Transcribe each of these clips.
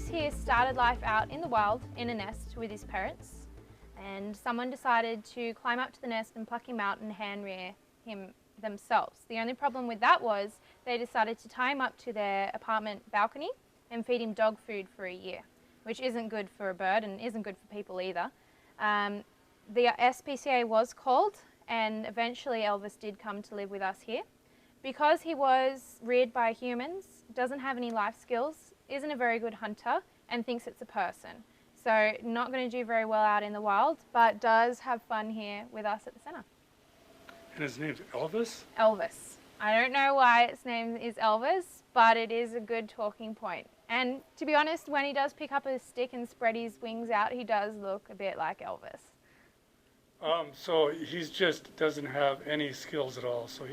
here started life out in the wild in a nest with his parents, and someone decided to climb up to the nest and pluck him out and hand rear him themselves. The only problem with that was they decided to tie him up to their apartment balcony and feed him dog food for a year, which isn't good for a bird and isn't good for people either. The SPCA was called, and eventually Elvis did come to live with us here. Because he was reared by humans, doesn't have any life skills, isn't a very good hunter, and thinks it's a person. So not going to do very well out in the wild, but does have fun here with us at the centre. And his name's Elvis? Elvis. I don't know why its name is Elvis, but it is a good talking point. And to be honest, when he does pick up a stick and spread his wings out, he does look a bit like Elvis. So he's just doesn't have any skills at all. So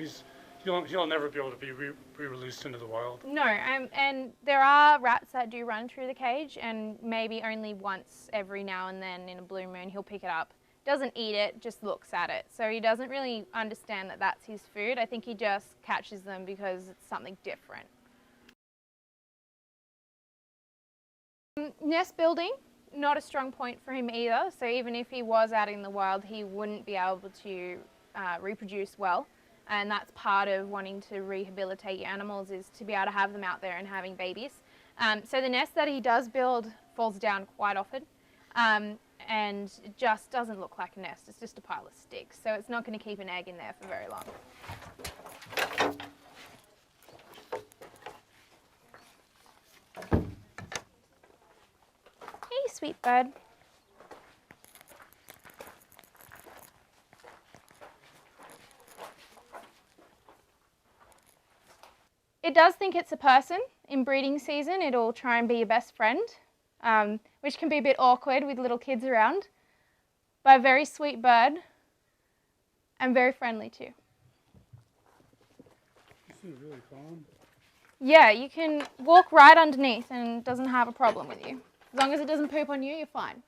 he'll never be able to be re-released into the wild. No, and there are rats that do run through the cage, and maybe only once every now and then in a blue moon he'll pick it up. Doesn't eat it, just looks at it. So he doesn't really understand that that's his food. I think he just catches them because it's something different. Nest building, not a strong point for him either. So even if he was out in the wild, he wouldn't be able to reproduce well. And that's part of wanting to rehabilitate your animals, is to be able to have them out there and having babies. So the nest that he does build falls down quite often. And it just doesn't look like a nest, it's just a pile of sticks. So it's not going to keep an egg in there for very long. Hey, sweet bird. It does think it's a person. In breeding season, it'll try and be your best friend, which can be a bit awkward with little kids around, but a very sweet bird and very friendly too. This is really calm. Yeah, you can walk right underneath and it doesn't have a problem with you. As long as it doesn't poop on you, you're fine.